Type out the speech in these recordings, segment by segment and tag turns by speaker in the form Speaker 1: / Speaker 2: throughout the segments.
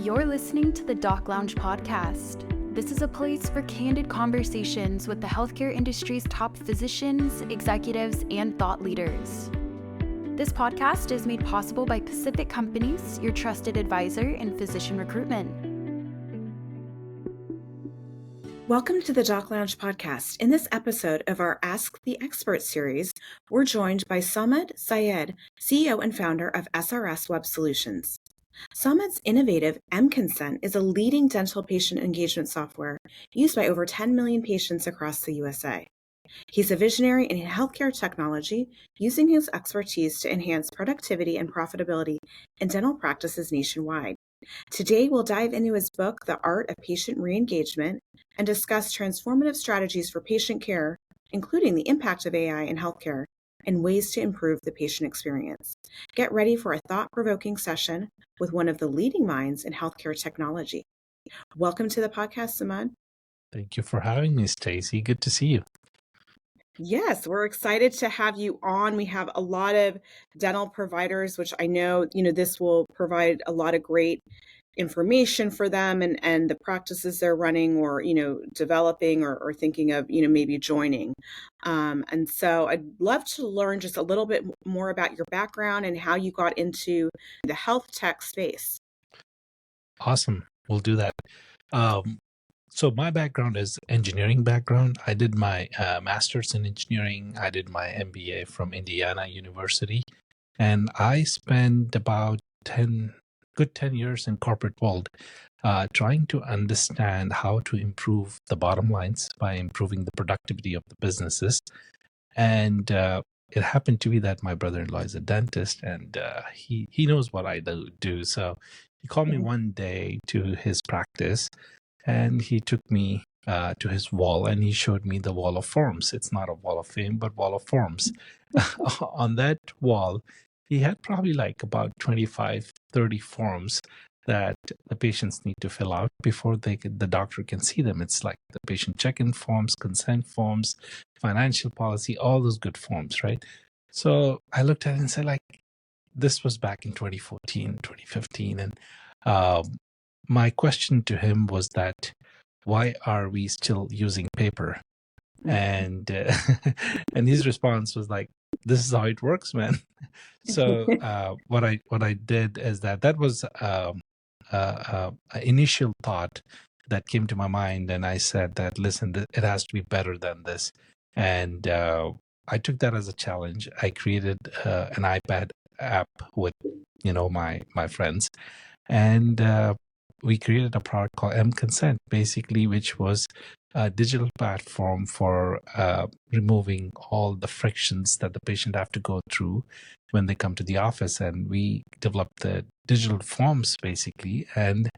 Speaker 1: You're listening to the Doc Lounge podcast. This is a place for candid conversations with the healthcare industry's top physicians, executives, and thought leaders. This podcast is made possible by Pacific Companies, your trusted advisor in physician recruitment.
Speaker 2: Welcome to the Doc Lounge podcast. In this episode of our Ask the Expert series, we're joined by Samad Syed, CEO and founder of SRS Web Solutions. Samad's innovative mConsent is a leading dental patient engagement software used by over 10 million patients across the USA. He's a visionary in healthcare technology, using his expertise to enhance productivity and profitability in dental practices nationwide. Today, we'll dive into his book, The Art of Patient Re-Engagement, and discuss transformative strategies for patient care, including the impact of AI in healthcare and ways to improve the patient experience. Get ready for a thought-provoking session with one of the leading minds in healthcare technology. Welcome to the podcast, Samad.
Speaker 3: Thank you for having me, Stacy. Good to see you.
Speaker 2: Yes, we're excited to have you on. We have a lot of dental providers, which I know, this will provide a lot of great information for them and the practices they're running or, developing or thinking of, maybe joining. And so I'd love to learn just a little bit more about your background and how you got into the health tech space.
Speaker 3: Awesome. We'll do that. So my background is engineering background. I did my master's in engineering. I did my MBA from Indiana University. And I spent about 10 years in corporate world trying to understand how to improve the bottom lines by improving the productivity of the businesses. And it happened to be that my brother-in-law is a dentist, and he knows what I do. So he called me one day to his practice, and he took me to his wall, and he showed me the wall of forms. It's not a wall of fame, but wall of forms. On that wall, he had probably like about 25, 30 forms that the patients need to fill out before the doctor can see them. It's like the patient check-in forms, consent forms, financial policy, all those good forms, right? So I looked at it and said, like, this was back in 2014, 2015. And my question to him was that, why are we still using paper? And and his response was like, this is how it works, man. So what I did is that was an initial thought that came to my mind, and I said that, listen, it has to be better than this. And I took that as a challenge. I created an iPad app with my friends, and we created a product called mConsent, basically, which was a digital platform for removing all the frictions that the patient have to go through when they come to the office. And we developed the digital forms, basically. And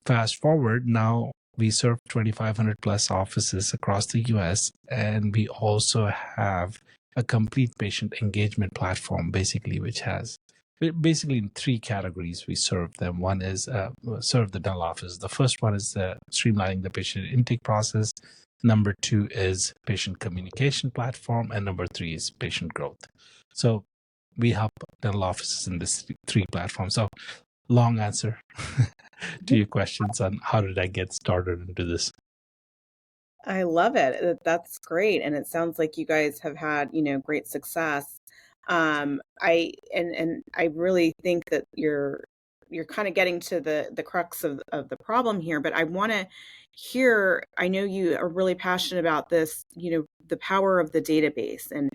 Speaker 3: fast forward, now we serve 2,500 plus offices across the US. And we also have a complete patient engagement platform, basically, which has basically in three categories we serve them. One is serve the dental office. The first one is streamlining the patient intake process. Number two is patient communication platform. And number three is patient growth. So we help dental offices in this three platforms. So long answer to your questions on how did I get started into this.
Speaker 2: I love it. That's great. And it sounds like you guys have had, great success. I really think that you're kind of getting to the crux of the problem here, but I want to hear, I know you are really passionate about this, the power of the database and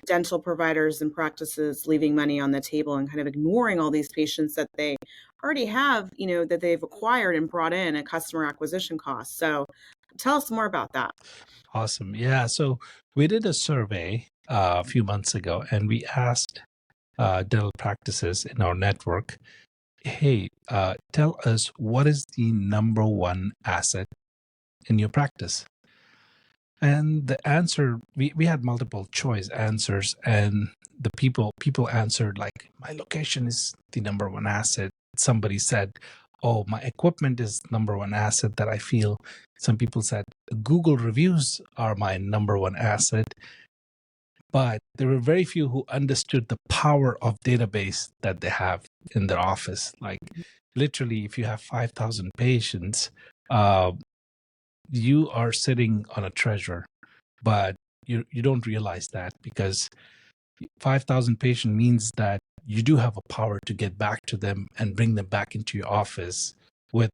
Speaker 2: dental providers and practices leaving money on the table and kind of ignoring all these patients that they already have, that they've acquired and brought in at customer acquisition costs. So tell us more about that.
Speaker 3: Awesome. Yeah. So we did a survey a few months ago, and we asked dental practices in our network, hey, tell us what is the number one asset in your practice? And the answer, we had multiple choice answers, and the people answered like, my location is the number one asset. Somebody said, oh, my equipment is number one asset that I feel. Some people said Google reviews are my number one asset. But there were very few who understood the power of database that they have in their office. Like literally, if you have 5,000 patients, you are sitting on a treasure, but you don't realize that, because 5,000 patient means that you do have a power to get back to them and bring them back into your office with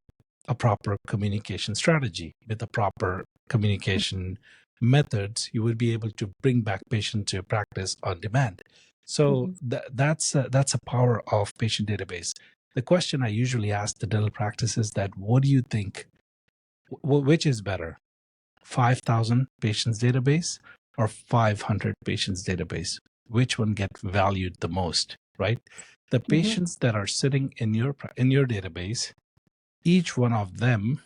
Speaker 3: a proper communication strategy, with a proper communication methods. You would be able to bring back patients to your practice on demand. So that's a power of patient database. The question I usually ask the dental practice is that, what do you think? Which is better, 5,000 patients database or 500 patients database? Which one get valued the most, right? The patients that are sitting in your database, each one of them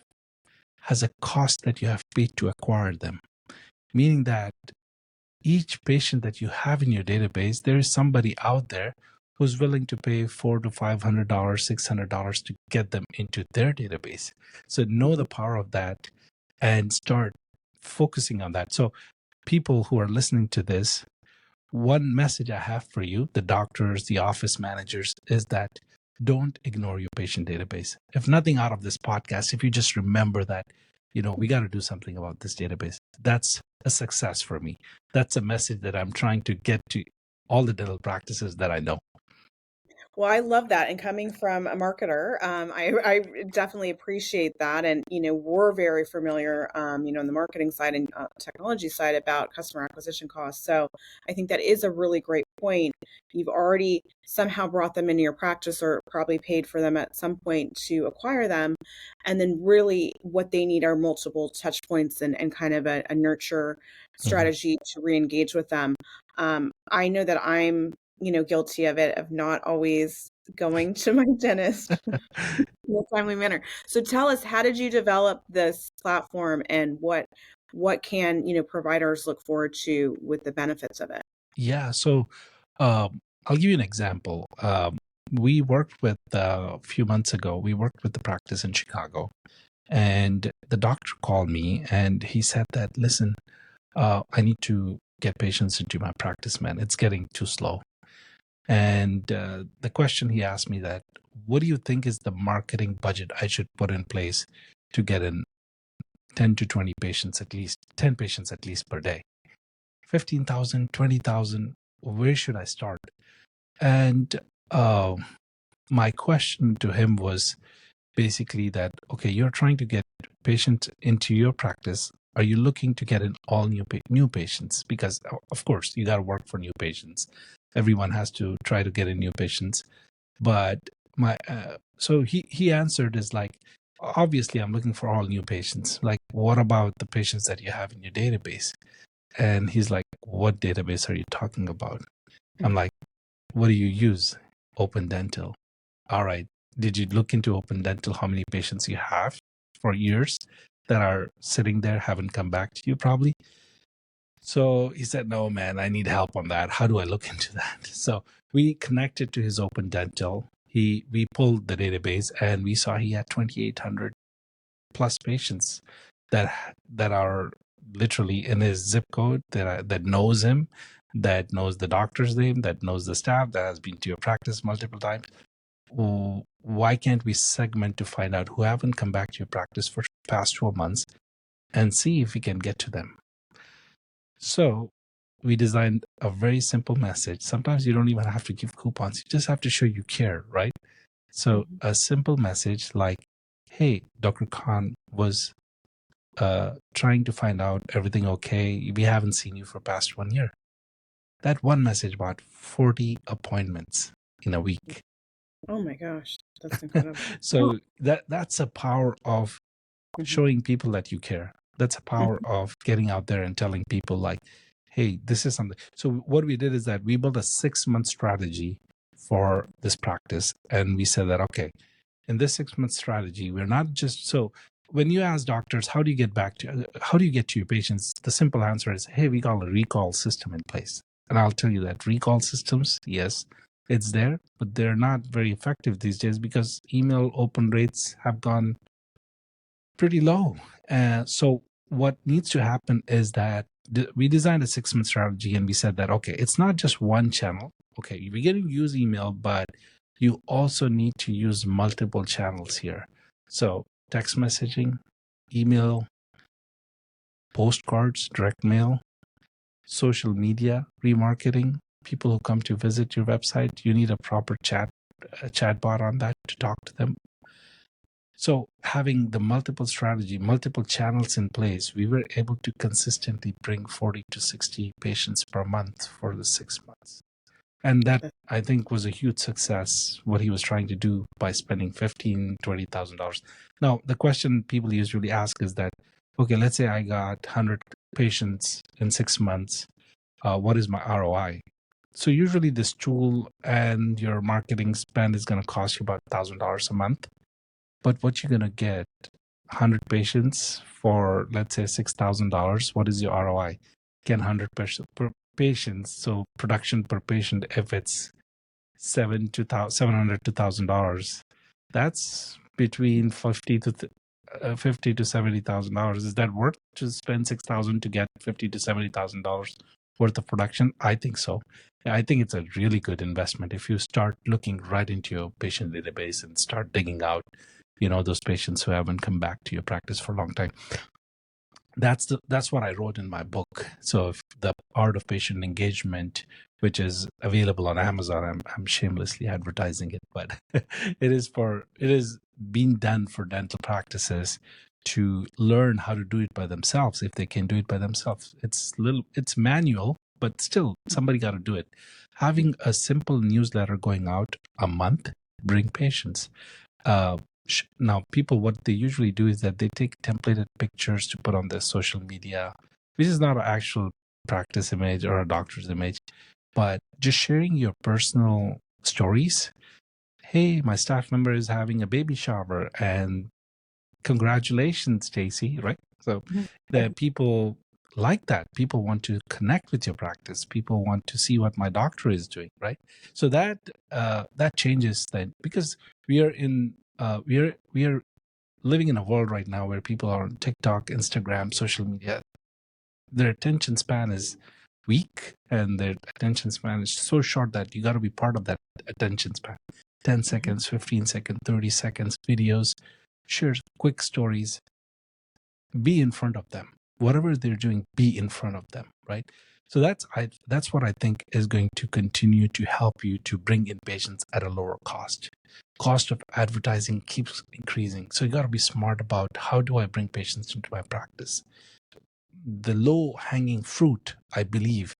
Speaker 3: has a cost that you have paid to acquire them, meaning that each patient that you have in your database, there is somebody out there who's willing to pay $400 to $500, $600 to get them into their database. So know the power of that and start focusing on that. So people who are listening to this, one message I have for you, the doctors, the office managers, is that don't ignore your patient database. If nothing out of this podcast, if you just remember that, we got to do something about this database, that's a success for me. That's a message that I'm trying to get to all the dental practices that I know.
Speaker 2: Well, I love that. And coming from a marketer, I definitely appreciate that. And, we're very familiar, in the marketing side and technology side about customer acquisition costs. So I think that is a really great point. You've already somehow brought them into your practice, or probably paid for them at some point to acquire them. And then really what they need are multiple touch points and kind of a nurture strategy to re-engage with them. I know that I'm guilty of it, of not always going to my dentist in a timely manner. So tell us, how did you develop this platform, and what can, providers look forward to with the benefits of it?
Speaker 3: Yeah. So I'll give you an example. We worked with, a few months ago, we worked with the practice in Chicago, and the doctor called me and he said that, listen, I need to get patients into my practice, man. It's getting too slow. And the question he asked me that, what do you think is the marketing budget I should put in place to get in 10 to 20 patients at least, 10 patients at least per day? 15,000, 20,000, where should I start? And my question to him was basically that, okay, you're trying to get patients into your practice. Are you looking to get in all new patients? Because, of course, you got to work for new patients. Everyone has to try to get in new patients. But so he answered is like, obviously, I'm looking for all new patients. Like, what about the patients that you have in your database? And he's like, what database are you talking about? I'm like, what do you use? Open Dental. All right. Did you look into Open Dental, how many patients you have for years that are sitting there, haven't come back to you probably? So he said, no, man, I need help on that. How do I look into that? So we connected to his Open Dental. We pulled the database and we saw he had 2,800 plus patients that are literally in his zip code, that knows him, that knows the doctor's name, that knows the staff, that has been to your practice multiple times. Why can't we segment to find out who haven't come back to your practice for past 12 months and see if we can get to them? So we designed a very simple message. Sometimes you don't even have to give coupons. You just have to show you care, right? So a simple message like, hey, Dr. Khan was trying to find out everything okay. We haven't seen you for past 1 year. That one message bought 40 appointments in a week.
Speaker 2: Oh my gosh, that's incredible.
Speaker 3: So that's a power of showing people that you care. That's a power of getting out there and telling people like, hey, this is something. So what we did is that we built a 6-month strategy for this practice. And we said that, okay, in this 6-month strategy, we're not just, so when you ask doctors, how do you get to your patients? The simple answer is, hey, we got a recall system in place. And I'll tell you that recall systems, yes, it's there, but they're not very effective these days because email open rates have gone pretty low. So what needs to happen is that we designed a 6-month strategy and we said that, okay, it's not just one channel. Okay, we're getting to use email, but You also need to use multiple channels here. So text messaging, email, postcards, direct mail, social media, remarketing, people who come to visit your website. You need a proper chatbot on that to talk to them. So having the multiple strategy, multiple channels in place, we were able to consistently bring 40 to 60 patients per month for the 6 months. And that, I think, was a huge success, what he was trying to do by spending $15,000, $20,000. Now, the question people usually ask is that, okay, let's say I got 100 patients in 6 months. What is my ROI? So usually this tool and your marketing spend is going to cost you about $1,000 a month. But what you're going to get, 100 patients for, let's say, $6,000, what is your ROI? Get 100 per patients, so production per patient, if it's $700 to $1,000, that's between $50 to $70,000. Is that worth to spend $6,000 to get $50 to $70,000 worth of production? I think so. I think it's a really good investment if you start looking right into your patient database and start digging out, those patients who haven't come back to your practice for a long time. That's what I wrote in my book. So if the art of patient engagement, which is available on Amazon, I'm shamelessly advertising it, but it is being done for dental practices to learn how to do it by themselves. If they can do it by themselves, it's manual, but still somebody got to do it. Having a simple newsletter going out a month, bring patients. Now, people, what they usually do is that they take templated pictures to put on their social media, which is not an actual practice image or a doctor's image, but just sharing your personal stories. Hey, my staff member is having a baby shower, and congratulations, Stacy, right? So the people like that. People want to connect with your practice. People want to see what my doctor is doing, right? So that changes then, because we are living in a world right now where people are on TikTok, Instagram, social media. Their attention span is weak, and their attention span is so short that you got to be part of that attention span. 10 seconds, 15 seconds, 30 seconds videos, share quick stories, be in front of them. Whatever they're doing, be in front of them, right? So that's what I think is going to continue to help you to bring in patients at a lower cost. Cost of advertising keeps increasing. So you got to be smart about, how do I bring patients into my practice? The low hanging fruit, I believe,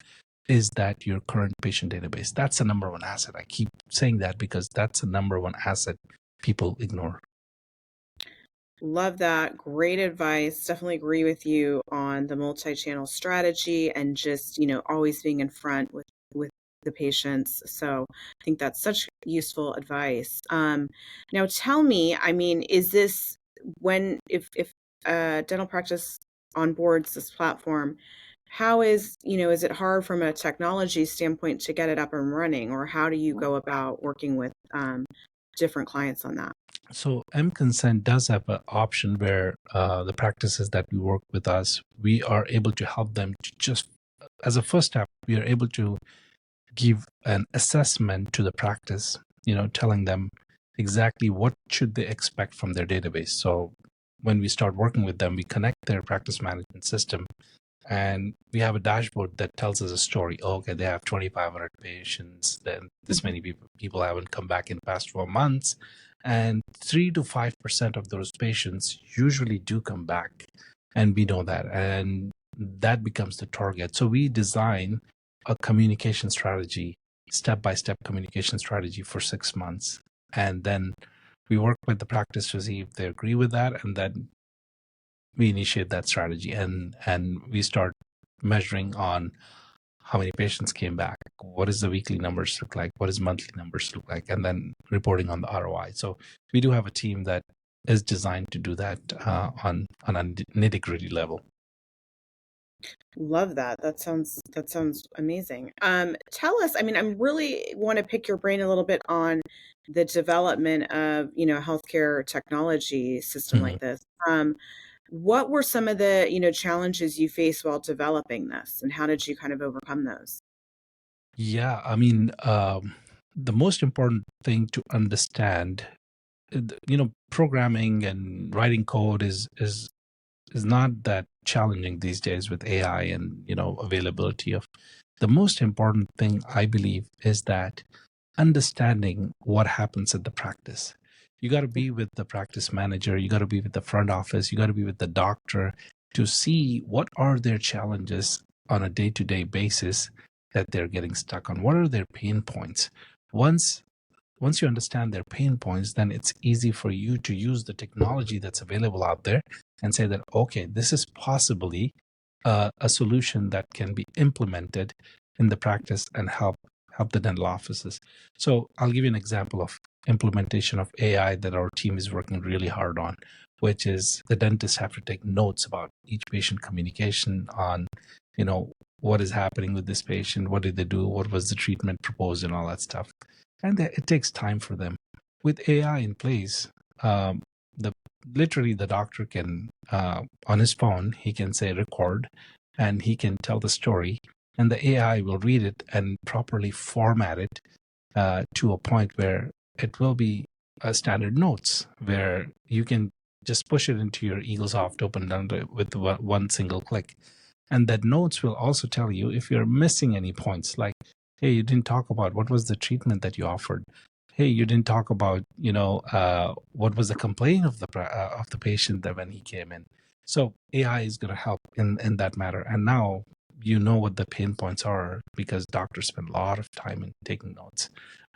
Speaker 3: is that your current patient database. That's the number one asset. I keep saying that because that's the number one asset people ignore.
Speaker 2: Love that. Great advice. Definitely agree with you on the multi-channel strategy and just, always being in front with the patients. So I think that's such useful advice. Now tell me, is this if dental practice onboards this platform, how is it hard from a technology standpoint to get it up and running, or how do you go about working with different clients on that?
Speaker 3: So mConsent does have an option where the practices that we work with us, we are able to help them to just, as a first step, we are able to give an assessment to the practice, telling them exactly what should they expect from their database. So when we start working with them, we connect their practice management system, and we have a dashboard that tells us a story. Oh, okay, they have 2,500 patients, then this many people haven't come back in the past 4 months, and 3 to 5% of those patients usually do come back, and we know that, and that becomes the target. So we design a communication strategy, step-by-step communication strategy for 6 months, and then we work with the practice to see if they agree with that, and then we initiate that strategy, and we start measuring on how many patients came back, what is the weekly numbers look like, what is monthly numbers look like, and then reporting on the ROI. So we do have a team that is designed to do that on a nitty-gritty level.
Speaker 2: Love that. That sounds amazing. Tell us, I'm really want to pick your brain a little bit on the development of, healthcare technology system like this. What were some of the, challenges you faced while developing this, and how did you kind of overcome those?
Speaker 3: Yeah, the most important thing to understand, programming and writing code is not that challenging these days with AI and availability of. The most important thing I believe is that understanding what happens at the practice. You got to be with the practice manager, you got to be with the front office, you got to be with the doctor to see what are their challenges on a day-to-day basis that they're getting stuck on. What are their pain points? Once you understand their pain points, then it's easy for you to use the technology that's available out there and say that, okay, this is possibly a solution that can be implemented in the practice and help the dental offices. So I'll give you an example of implementation of AI that our team is working really hard on, which is the dentists have to take notes about each patient communication on, what is happening with this patient, what did they do, what was the treatment proposed, and all that stuff. And it takes time for them. With AI in place, the literally the doctor can on his phone he can say record, and he can tell the story, and the AI will read it and properly format it to a point where it will be standard notes, where you can just push it into your Eaglesoft open with one single click. And that notes will also tell you if you're missing any points, like, hey, you didn't talk about what was the treatment that you offered. Hey, you didn't talk about, what was the complaint of the patient that when he came in. So AI is going to help in that matter. And now you know what the pain points are, because doctors spend a lot of time in taking notes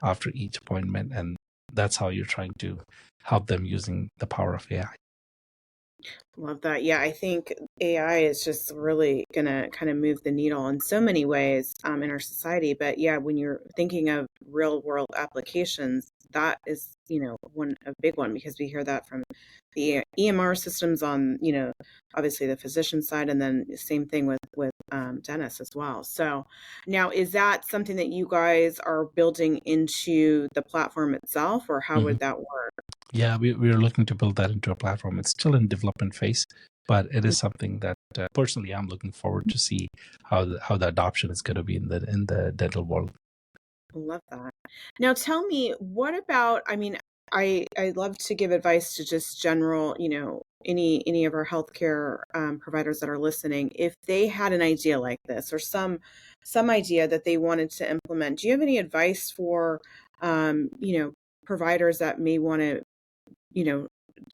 Speaker 3: after each appointment, and that's how you're trying to help them using the power of AI.
Speaker 2: Love that. Yeah, I think AI is just really going to kind of move the needle in so many ways in our society. But yeah, when you're thinking of real world applications, that is, a big one, because we hear that from the EMR systems on, obviously the physician side, and then the same thing with dentists as well. So now, is that something that you guys are building into the platform itself, or how would that work?
Speaker 3: Yeah, we are looking to build that into a platform. It's still in development phase, but it is something that personally I'm looking forward to see how the adoption is going to be in the dental world.
Speaker 2: Love that. Now tell me, what about, I mean, I love to give advice to just general, any of our healthcare providers that are listening. If they had an idea like this, or some idea that they wanted to implement, do you have any advice for providers that may want to,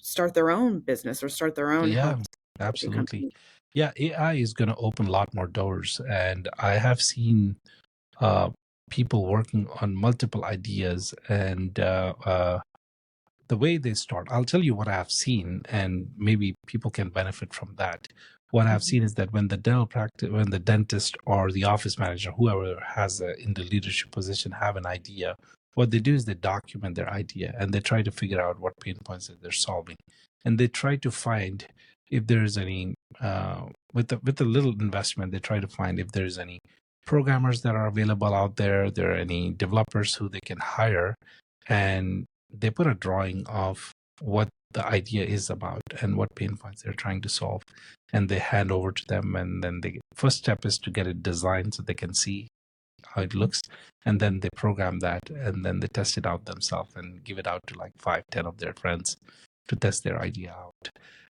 Speaker 2: start their own business or start their own
Speaker 3: Yeah,
Speaker 2: health
Speaker 3: absolutely.
Speaker 2: company?
Speaker 3: Yeah, AI is going to open a lot more doors, and I have seen people working on multiple ideas, and the way they start. I'll tell you what I've seen, and maybe people can benefit from that. What I've seen is that when the dentist or the office manager, whoever has in the leadership position, have an idea, what they do is they document their idea and they try to figure out what pain points that they're solving, and they try to find if there's any with a little investment. They try to find if there's any programmers that are available out there. There are any developers who they can hire, and they put a drawing of what the idea is about and what pain points they're trying to solve, and they hand over to them. And then the first step is to get it designed so they can see how it looks, and then they program that, and then they test it out themselves and give it out to like 5-10 of their friends to test their idea out,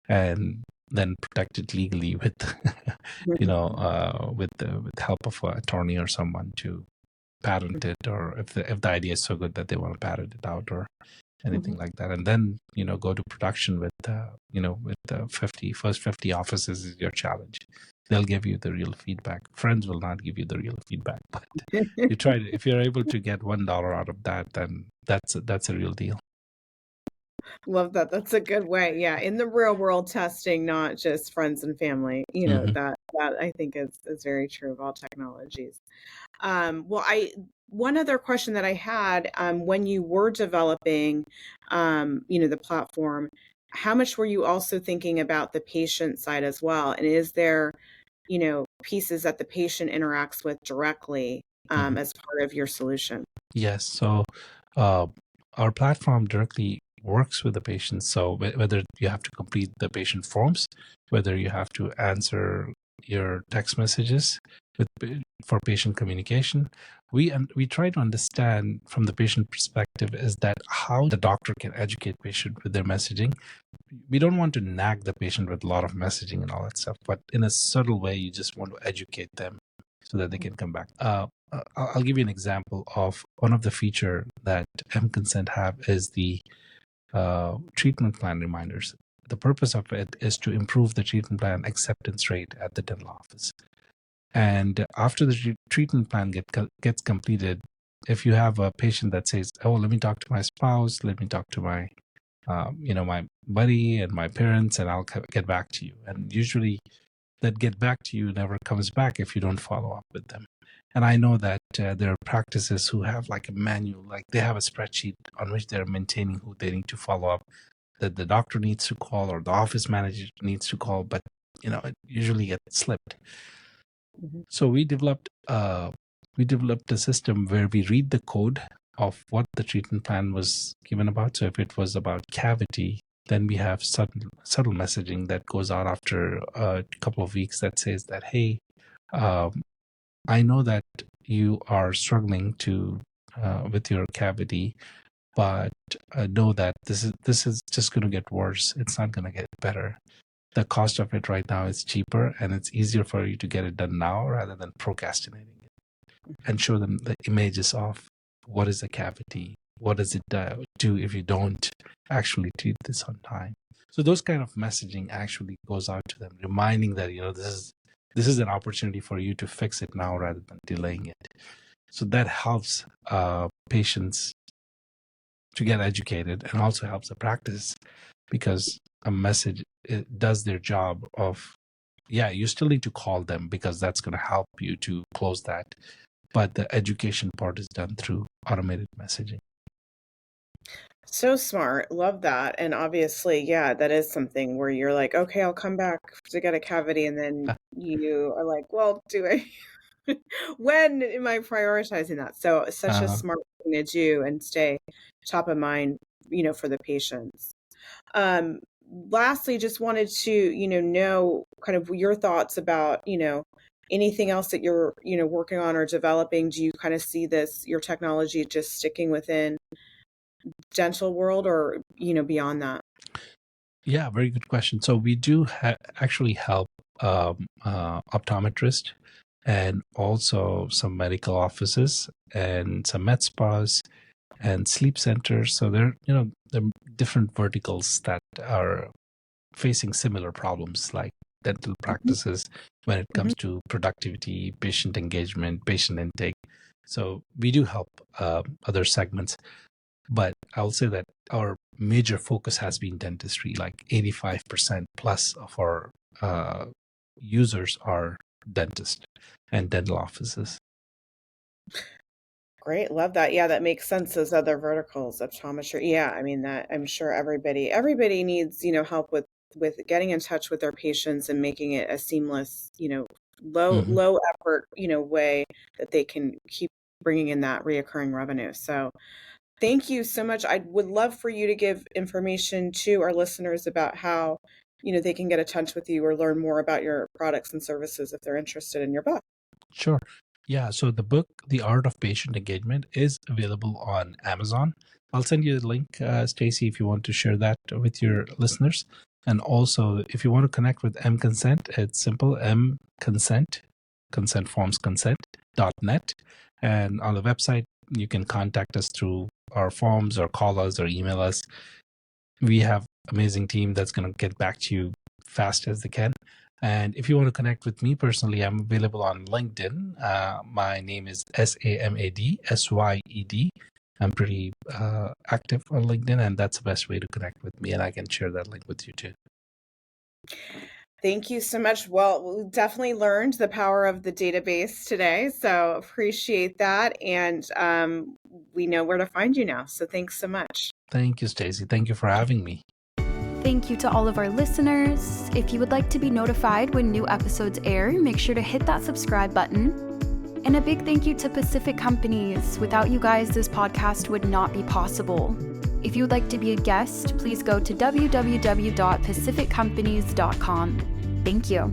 Speaker 3: and then protect it legally with with the help of an attorney or someone to patent it, or if the idea is so good that they want to patent it out or anything like that. And then go to production with with the first 50 offices is your challenge. They'll give you the real feedback. Friends will not give you the real feedback, but you try to, if you're able to get $1 out of that, then that's a real deal.
Speaker 2: Love that. That's a good way. Yeah, in the real world testing, not just friends and family. That I think is very true of all technologies. Well, I one other question that I had, when you were developing, the platform, how much were you also thinking about the patient side as well? And is there, pieces that the patient interacts with directly as part of your solution?
Speaker 3: Yes. So uh, our platform directly works with the patients. So whether you have to complete the patient forms, whether you have to answer your text messages for patient communication. We try to understand from the patient perspective is that how the doctor can educate patient with their messaging. We don't want to nag the patient with a lot of messaging and all that stuff, but in a subtle way, you just want to educate them so that they can come back. I'll give you an example of one of the feature that mConsent have is the treatment plan reminders. The purpose of it is to improve the treatment plan acceptance rate at the dental office. And after the treatment plan gets completed, if you have a patient that says, "Oh, let me talk to my spouse, let me talk to my, my buddy and my parents, and I'll get back to you," and usually that get back to you never comes back if you don't follow up with them. And I know that there are practices who have like a manual, like they have a spreadsheet on which they're maintaining who they need to follow up, that the doctor needs to call or the office manager needs to call, but it usually gets slipped.
Speaker 2: Mm-hmm.
Speaker 3: So we developed a system where we read the code of what the treatment plan was given about. So if it was about cavity, then we have subtle messaging that goes out after a couple of weeks that says that, "Hey, I know that you are struggling with your cavity, but know that this is just going to get worse. It's not going to get better. The cost of it right now is cheaper, and it's easier for you to get it done now rather than procrastinating it." And show them the images of what is a cavity, what does it do if you don't actually treat this on time. So those kind of messaging actually goes out to them, reminding that this is an opportunity for you to fix it now rather than delaying it. So that helps patients to get educated and also helps the practice, because a message, it does their job of, you still need to call them because that's going to help you to close that. But the education part is done through automated messaging.
Speaker 2: So smart. Love that. And obviously, that is something where you're like, okay, I'll come back to get a cavity. And then you are like, well, when am I prioritizing that? So it's such a smart thing to do and stay top of mind, for the patients. Lastly, just wanted to, know kind of your thoughts about, anything else that you're, working on or developing. Do you kind of see your technology just sticking within dental world or, beyond that?
Speaker 3: Yeah, very good question. So we do actually help optometrists and also some medical offices and some med spas and sleep centers. So there are different verticals that are facing similar problems like dental practices when it comes to productivity, patient engagement, patient intake. So we do help other segments. But I'll say that our major focus has been dentistry. Like 85% plus of our users are dentists and dental offices.
Speaker 2: Great. Love that. Yeah, that makes sense. Those other verticals, optometry. Yeah, I mean, that I'm sure everybody needs, help with getting in touch with their patients and making it a seamless, low effort, way that they can keep bringing in that reoccurring revenue. So thank you so much. I would love for you to give information to our listeners about how, they can get in touch with you or learn more about your products and services if they're interested in your book.
Speaker 3: Sure. Yeah. So the book, The Art of Patient Engagement, is available on Amazon. I'll send you the link, Stacy, if you want to share that with your listeners. And also, if you want to connect with mConsent, it's simple, mConsent, consent forms consent.net. And on the website, you can contact us through our forms or call us or email us. We have an amazing team that's going to get back to you fast as they can. And if you want to connect with me personally, I'm available on LinkedIn. My name is Samad Syed. I'm pretty active on LinkedIn, and that's the best way to connect with me. And I can share that link with you too.
Speaker 2: Thank you so much. Well, we definitely learned the power of the database today, so appreciate that. And we know where to find you now. So thanks so much.
Speaker 3: Thank you, Stacy. Thank you for having me.
Speaker 1: Thank you to all of our listeners. If you would like to be notified when new episodes air, make sure to hit that subscribe button. And a big thank you to Pacific Companies. Without you guys, this podcast would not be possible. If you would like to be a guest, please go to www.pacificcompanies.com. Thank you.